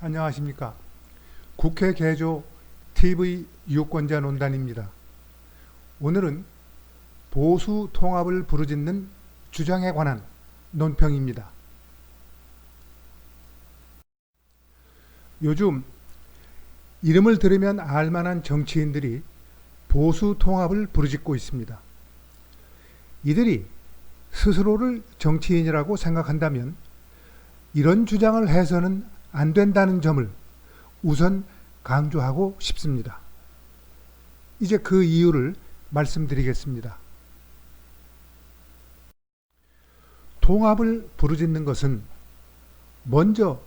안녕하십니까. 국회 개조 TV 유권자 논단입니다. 오늘은 보수 통합을 부르짖는 주장에 관한 논평입니다. 요즘 이름을 들으면 알만한 정치인들이 보수 통합을 부르짖고 있습니다. 이들이 스스로를 정치인이라고 생각한다면 이런 주장을 해서는 안 된다는 점을 우선 강조하고 싶습니다. 이제 그 이유를 말씀드리겠습니다. 통합을 부르짖는 것은 먼저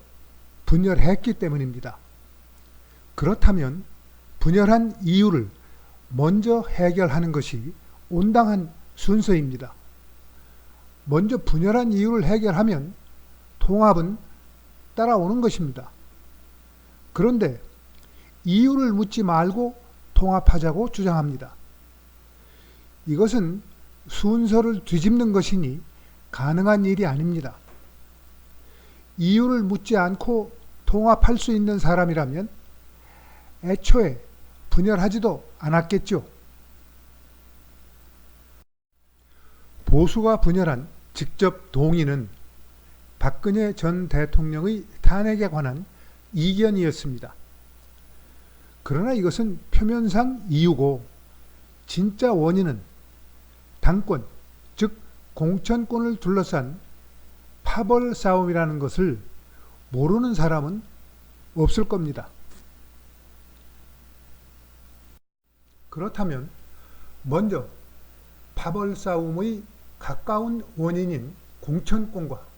분열했기 때문입니다. 그렇다면 분열한 이유를 먼저 해결하는 것이 온당한 순서입니다. 먼저 분열한 이유를 해결하면 통합은 따라오는 것입니다. 그런데 이유를 묻지 말고 통합하자고 주장합니다. 이것은 순서를 뒤집는 것이니 가능한 일이 아닙니다. 이유를 묻지 않고 통합할 수 있는 사람이라면 애초에 분열하지도 않았겠죠. 보수가 분열한 직접 동의는 박근혜 전 대통령의 탄핵에 관한 이견이었습니다. 그러나 이것은 표면상 이유고 진짜 원인은 당권, 즉 공천권을 둘러싼 파벌 싸움이라는 것을 모르는 사람은 없을 겁니다. 그렇다면 먼저 파벌 싸움의 가까운 원인인 공천권과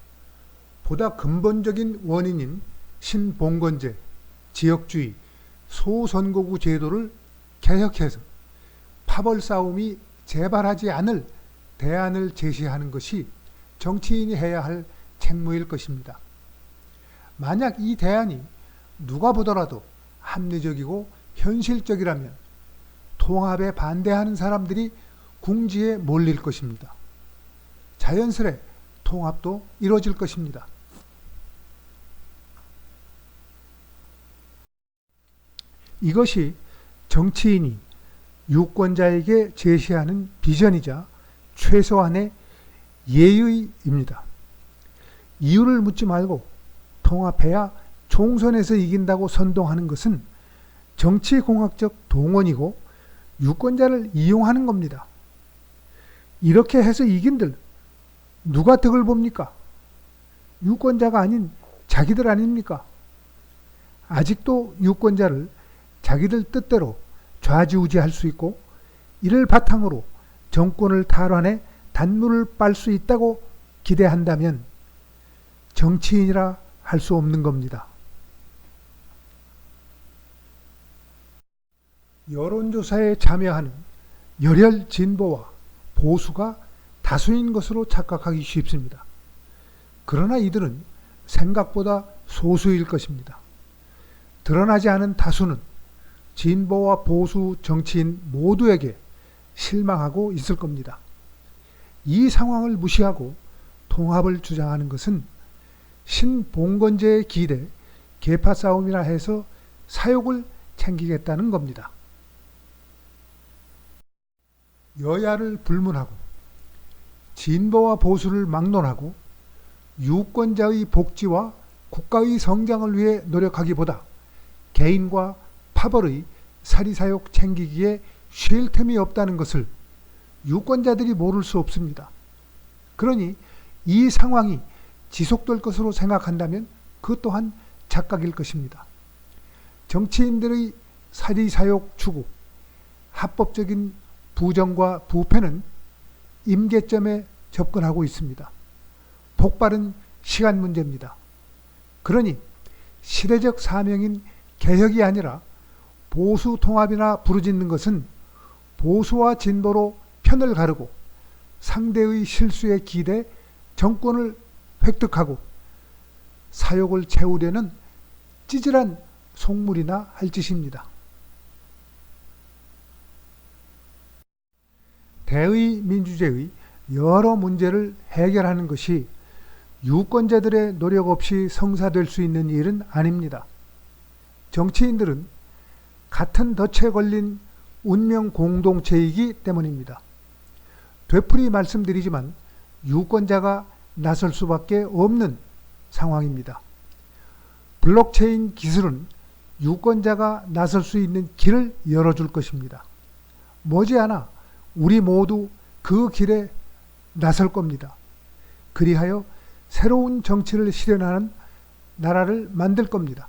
보다 근본적인 원인인 신봉건제, 지역주의, 소선거구 제도를 개혁해서 파벌 싸움이 재발하지 않을 대안을 제시하는 것이 정치인이 해야 할 책무일 것입니다. 만약 이 대안이 누가 보더라도 합리적이고 현실적이라면 통합에 반대하는 사람들이 궁지에 몰릴 것입니다. 자연스레 통합도 이루어질 것입니다. 이것이 정치인이 유권자에게 제시하는 비전이자 최소한의 예의입니다. 이유를 묻지 말고 통합해야 총선에서 이긴다고 선동하는 것은 정치공학적 동원이고 유권자를 이용하는 겁니다. 이렇게 해서 이긴들 누가 덕을 봅니까? 유권자가 아닌 자기들 아닙니까? 아직도 유권자를 자기들 뜻대로 좌지우지할 수 있고 이를 바탕으로 정권을 탈환해 단물을 빨 수 있다고 기대한다면 정치인이라 할 수 없는 겁니다. 여론조사에 참여하는 열혈 진보와 보수가 다수인 것으로 착각하기 쉽습니다. 그러나 이들은 생각보다 소수일 것입니다. 드러나지 않은 다수는 진보와 보수 정치인 모두에게 실망하고 있을 겁니다. 이 상황을 무시하고 통합을 주장하는 것은 신봉건제에 기대 계파 싸움이라 해서 사욕을 챙기겠다는 겁니다. 여야를 불문하고 진보와 보수를 막론하고 유권자의 복지와 국가의 성장을 위해 노력하기보다 개인과 파벌의 사리사욕 챙기기에 쉴 틈이 없다는 것을 유권자들이 모를 수 없습니다. 그러니 이 상황이 지속될 것으로 생각한다면 그 또한 착각일 것입니다. 정치인들의 사리사욕 추구, 합법적인 부정과 부패는 임계점에 접근하고 있습니다. 폭발은 시간 문제입니다. 그러니 시대적 사명인 개혁이 아니라 보수 통합이나 부르짖는 것은 보수와 진보로 편을 가르고 상대의 실수에 기대 정권을 획득하고 사욕을 채우려는 찌질한 속물이나 할 짓입니다. 대의민주제의 여러 문제를 해결하는 것이 유권자들의 노력 없이 성사될 수 있는 일은 아닙니다. 정치인들은 같은 덫에 걸린 운명 공동체이기 때문입니다. 되풀이 말씀드리지만 유권자가 나설 수밖에 없는 상황입니다. 블록체인 기술은 유권자가 나설 수 있는 길을 열어줄 것입니다. 머지않아 우리 모두 그 길에 나설 겁니다. 그리하여 새로운 정치를 실현하는 나라를 만들 겁니다.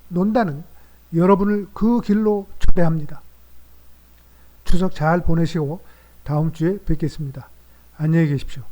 논단은 여러분을 그 길로 초대합니다. 추석 잘 보내시고 다음 주에 뵙겠습니다. 안녕히 계십시오.